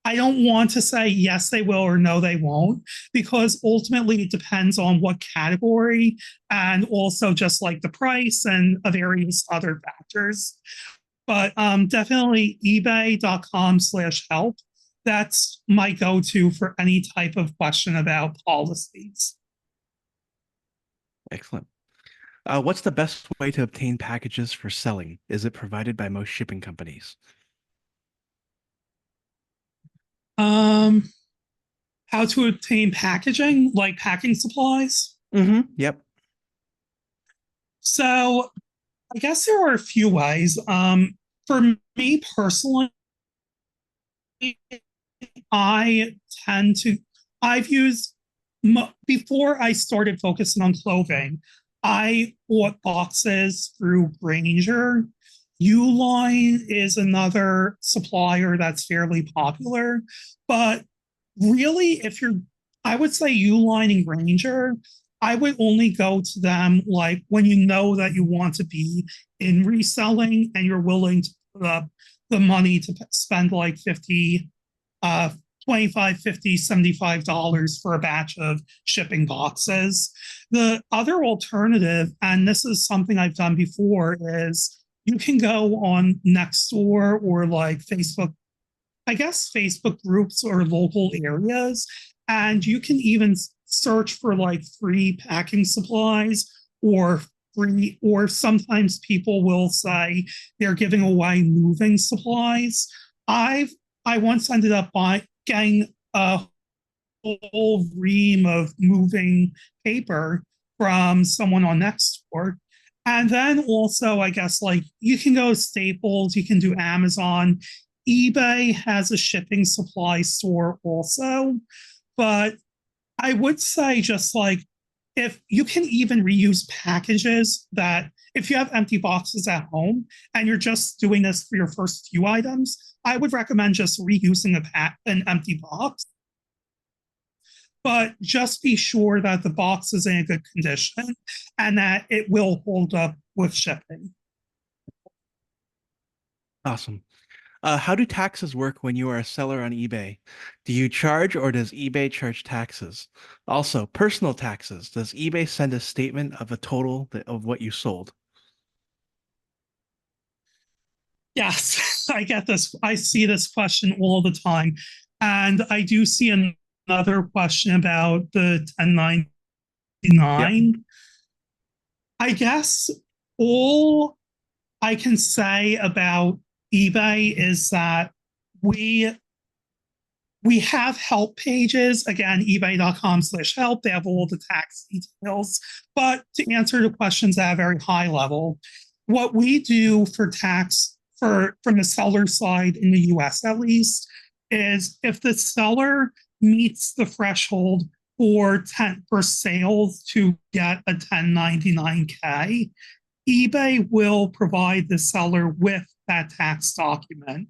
don't want to say yes, they will or no, they won't, because ultimately it depends on what category and also just like the price and various other factors. But definitely ebay.com/help that's my go-to for any type of question about policies. Excellent. What's the best way to obtain packages for selling? Is it provided by most shipping companies? Um, how to obtain packaging, like packing supplies. Yep. So I guess there are a few ways. For me personally, I tend to, I've used, before I started focusing on clothing, I bought boxes through Granger. Uline is another supplier that's fairly popular, but really, if you're, I would say Uline and Granger, I would only go to them like when you know that you want to be in reselling and you're willing to put up the money to spend like 50 uh 25, 50, $75 for a batch of shipping boxes. The other alternative, and this is something I've done before, is you can go on Nextdoor or like Facebook, I guess Facebook groups or local areas, and you can even search for like free packing supplies or free, or sometimes people will say they're giving away moving supplies. I've I once ended up getting a whole ream of moving paper from someone on Nextdoor. And then also, I guess, like you can go to Staples, you can do Amazon. eBay has a shipping supply store also. But I would say, just like, if you can even reuse packages, that if you have empty boxes at home and you're just doing this for your first few items, I would recommend just reusing an empty box. But just be sure that the box is in a good condition and that it will hold up with shipping. Awesome. How do taxes work when you are a seller on eBay? Do you charge or does eBay charge taxes? Also, personal taxes. Does eBay send a statement of a total of what you sold? Yes, I get this. I see this question all the time. And I do see another question about the Yep. 1099. I guess all I can say about eBay is that we we have help pages, again, ebay.com/help. They have all the tax details. But to answer the questions at a very high level, what we do for tax for from the seller side in the US at least is if the seller meets the threshold for sales to get a 1099K, eBay will provide the seller with that tax document.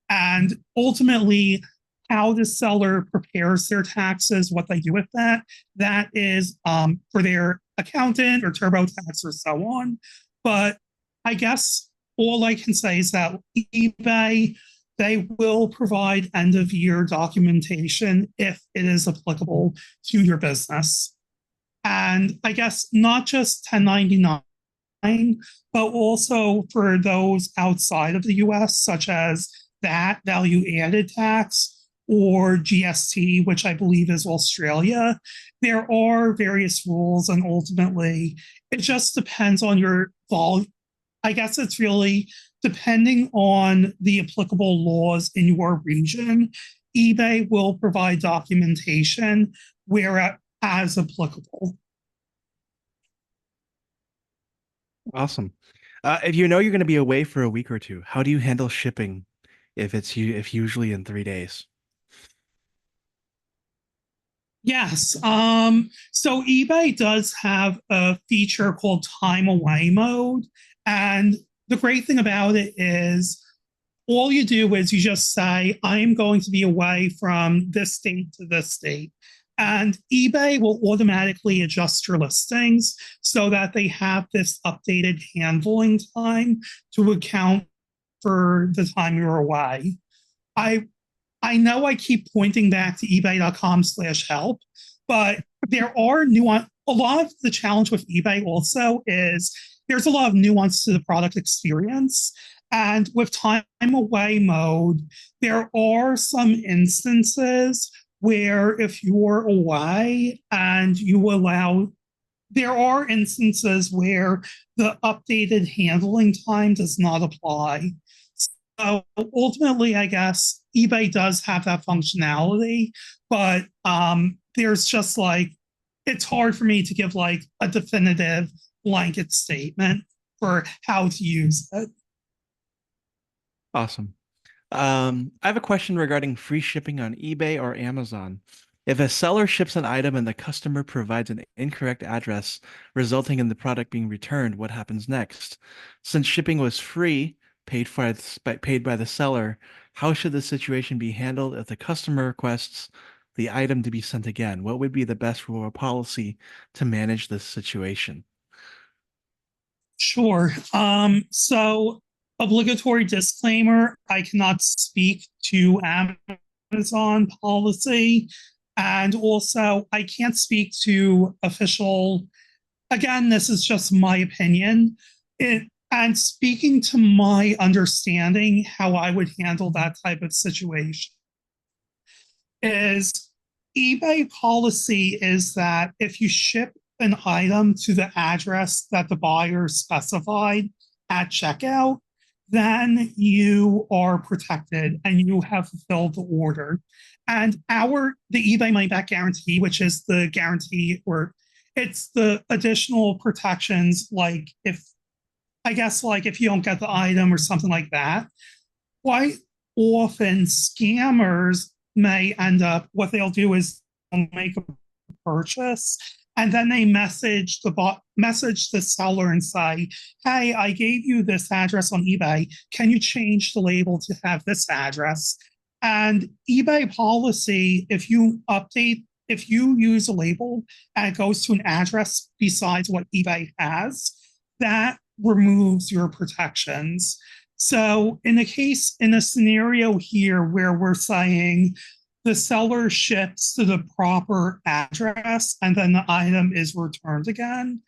And ultimately, how the seller prepares their taxes, what they do with that, that is for their accountant or TurboTax or so on. But I guess all I can say is that eBay, they will provide end of year documentation if it is applicable to your business. And I guess not just 1099, but also for those outside of the US, such as that value added tax or GST, which I believe is Australia. There are various rules, and ultimately, it just depends on your volume. I guess it's really depending on the applicable laws in your region. eBay will provide documentation where as applicable. Awesome. If you know you're going to be away for a week or two, how do you handle shipping if usually in 3 days? Yes. So eBay does have a feature called time away mode. And the great thing about it is all you do is you just say, I'm going to be away from this state to this state. And eBay will automatically adjust your listings so that they have this updated handling time to account for the time you're away. I I know I keep pointing back to ebay.com/help, but there are nuance. A lot of the challenge with eBay also is there's a lot of nuance to the product experience. And with time away mode, there are some instances where if you're away and you allow, there are instances where the updated handling time does not apply. So ultimately, I guess eBay does have that functionality, but there's just like, it's hard for me to give like a definitive blanket statement for how to use it. Awesome. I have a question regarding free shipping on eBay or Amazon. If a seller ships an item and the customer provides an incorrect address, resulting in the product being returned, what happens next? Since shipping was free, paid by the seller, how should the situation be handled if the customer requests the item to be sent again? What would be the best rule or policy to manage this situation? Sure. So obligatory disclaimer, I cannot speak to Amazon policy. And also, I can't speak to official, again, this is just my opinion. And speaking to my understanding, how I would handle that type of situation is eBay policy is that if you ship an item to the address that the buyer specified at checkout, then you are protected and you have fulfilled the order. And the eBay money back guarantee, which is the guarantee, or it's the additional protections, like if, I guess, like if you don't get the item or something like that. Quite often scammers may end up, what they'll do is they'll make a purchase and then they message the seller and say, hey, I gave you this address on eBay, can you change the label to have this address? And eBay policy, if you use a label and it goes to an address besides what eBay has, that removes your protections. So in a scenario here where we're saying the seller ships to the proper address and then the item is returned again,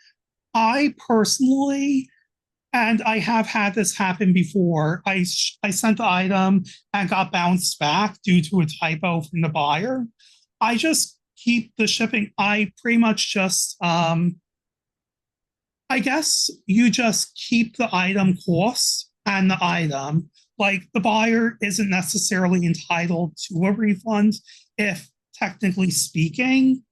I personally, and I have had this happen before, I sent the item and got bounced back due to a typo from the buyer. I just keep the shipping. I pretty much just I guess you just keep the item costs and the item. Like the buyer isn't necessarily entitled to a refund, if technically speaking.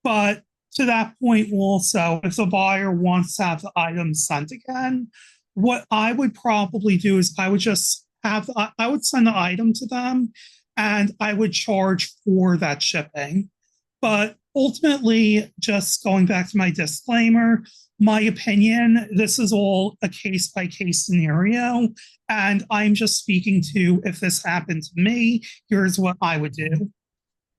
But to that point, also, if the buyer wants to have the item sent again, what I would probably do is I would send the item to them and I would charge for that shipping. But ultimately, just going back to my disclaimer, my opinion, this is all a case by case scenario. And I'm just speaking to, if this happened to me, here's what I would do.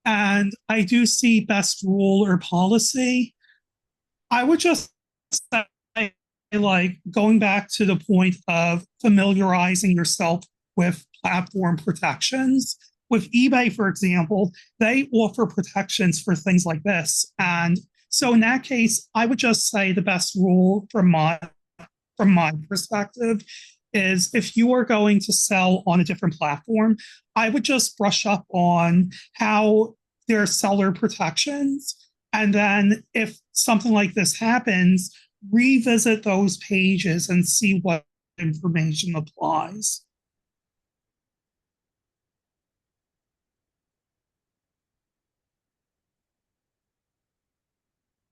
And I do see best rule or policy. I would just say, like, going back to the point of familiarizing yourself with platform protections. With eBay, for example, they offer protections for things like this. And so in that case, I would just say the best rule from my perspective is if you are going to sell on a different platform, I would just brush up on how their seller protections. And then if something like this happens, revisit those pages and see what information applies.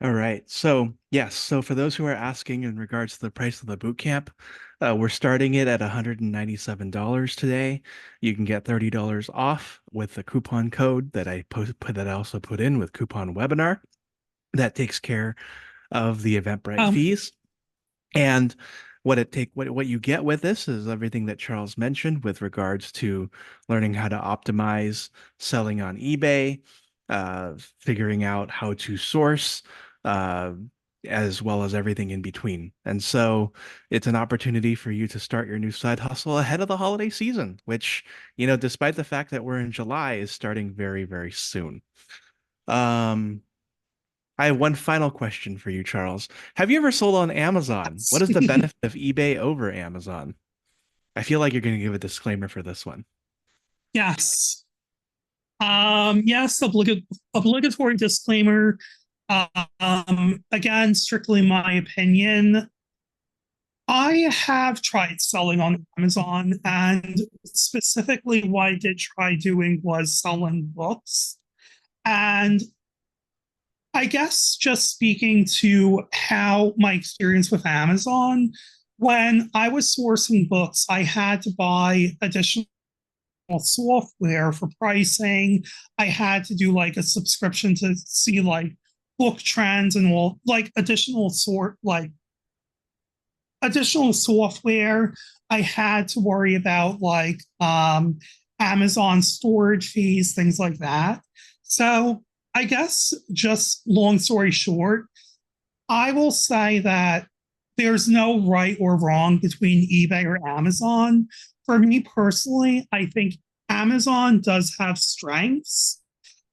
All right. So, yes. So, for those who are asking in regards to the price of the boot camp, we're starting it at $197 today. You can get $30 off with the coupon code that I also put in with coupon webinar. That takes care of the Eventbrite Um, fees. And what you get with this is everything that Charles mentioned with regards to learning how to optimize selling on eBay, figuring out how to source, uh, as well as everything in between. And so it's an opportunity for you to start your new side hustle ahead of the holiday season, which, despite the fact that we're in July, is starting very, very soon. Um, I have one final question for you, Charles. Have you ever sold on Amazon? What is the benefit of eBay over Amazon? I feel like you're going to give a disclaimer for this one. Yes. Yes, obligatory disclaimer. Again, strictly my opinion. I have tried selling on Amazon, and specifically what I did try doing was selling books. And I guess just speaking to how my experience with Amazon, when I was sourcing books, I had to buy additional software for pricing. I had to do like a subscription to see like book trends and all like additional software. I had to worry about like Amazon storage fees, things like that. So I guess just long story short, I will say that there's no right or wrong between eBay or Amazon. For me personally, I think Amazon does have strengths,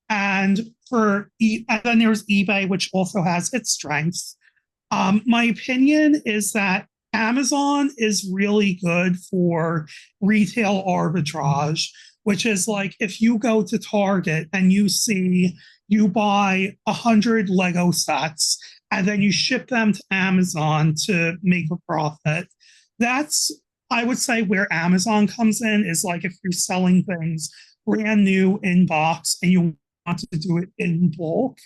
and and then there's eBay, which also has its strengths. My opinion is that Amazon is really good for retail arbitrage, which is like if you go to Target and you buy 100 Lego sets and then you ship them to Amazon to make a profit. That's, I would say, where Amazon comes in is like if you're selling things brand new in box and you want to do it in bulk.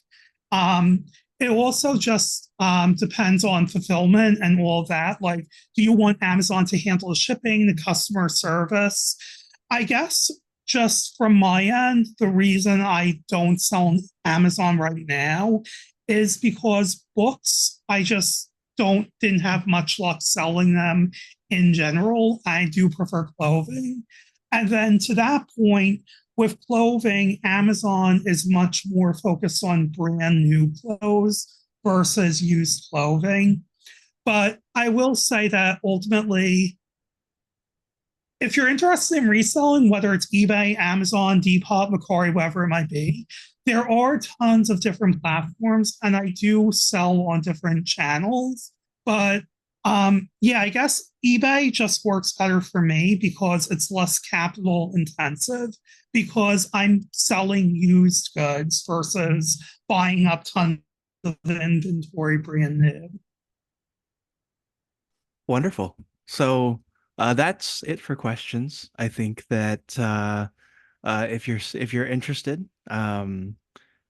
Um, it also just depends on fulfillment and all of that. Like, do you want Amazon to handle the shipping, the customer service? I guess just from my end, the reason I don't sell on Amazon right now is because books, I just didn't have much luck selling them in general. I do prefer clothing. And then to that point, with clothing, Amazon is much more focused on brand new clothes versus used clothing. But I will say that ultimately, if you're interested in reselling, whether it's eBay, Amazon, Depop, Macari, whatever it might be, there are tons of different platforms, and I do sell on different channels. But yeah, I guess eBay just works better for me because it's less capital intensive because I'm selling used goods versus buying up tons of inventory brand new. Wonderful. So that's it for questions. I think that if you're interested,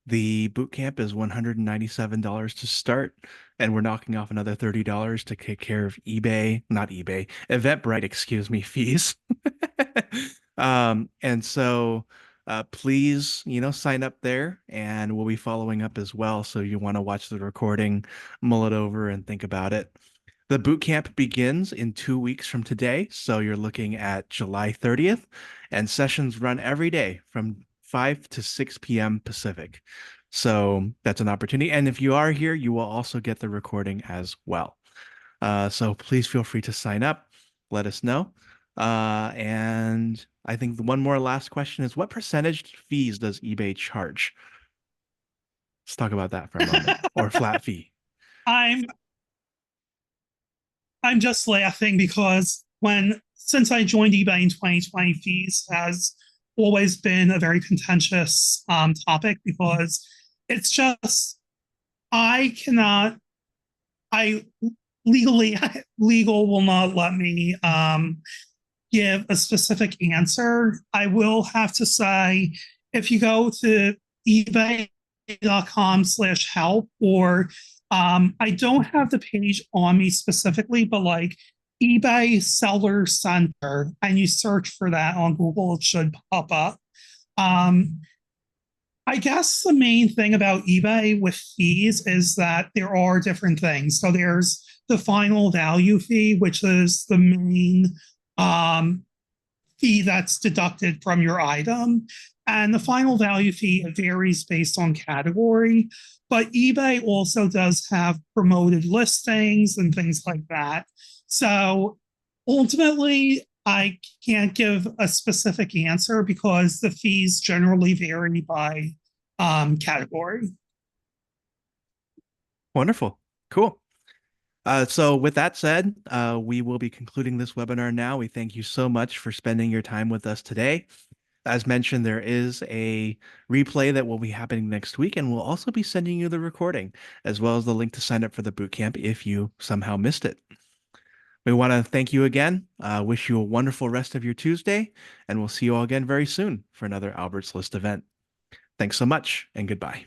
the boot camp is $197 to start, and we're knocking off another $30 to take care of not eBay, Eventbrite, excuse me, fees. And so please, sign up there, and we'll be following up as well. So you want to watch the recording, mull it over, and think about it. The boot camp begins in 2 weeks from today, so you're looking at July 30th, and sessions run every day from 5 to 6 p.m. Pacific. So that's an opportunity. And if you are here, you will also get the recording as well. So please feel free to sign up. Let us know. And I think the one more last question is, what percentage fees does eBay charge? Let's talk about that for a moment, or flat fee. I'm I'm just laughing because since I joined eBay in 2020, fees has always been a very contentious topic because it's just I cannot I legally legal will not let me give a specific answer. I will have to say if you go to ebay.com/help or I don't have the page on me specifically, but like eBay Seller Center, and you search for that on Google, it should pop up. Um, I guess the main thing about eBay with fees is that there are different things. So there's the final value fee, which is the main um, fee that's deducted from your item. And the final value fee varies based on category. But eBay also does have promoted listings and things like that. So ultimately, I can't give a specific answer because the fees generally vary by category. Wonderful. Cool. So with that said, we will be concluding this webinar now. We thank you so much for spending your time with us today. As mentioned, there is a replay that will be happening next week, and we'll also be sending you the recording, as well as the link to sign up for the bootcamp if you somehow missed it. We want to thank you again, wish you a wonderful rest of your Tuesday, and we'll see you all again very soon for another Albert's List event. Thanks so much, and goodbye.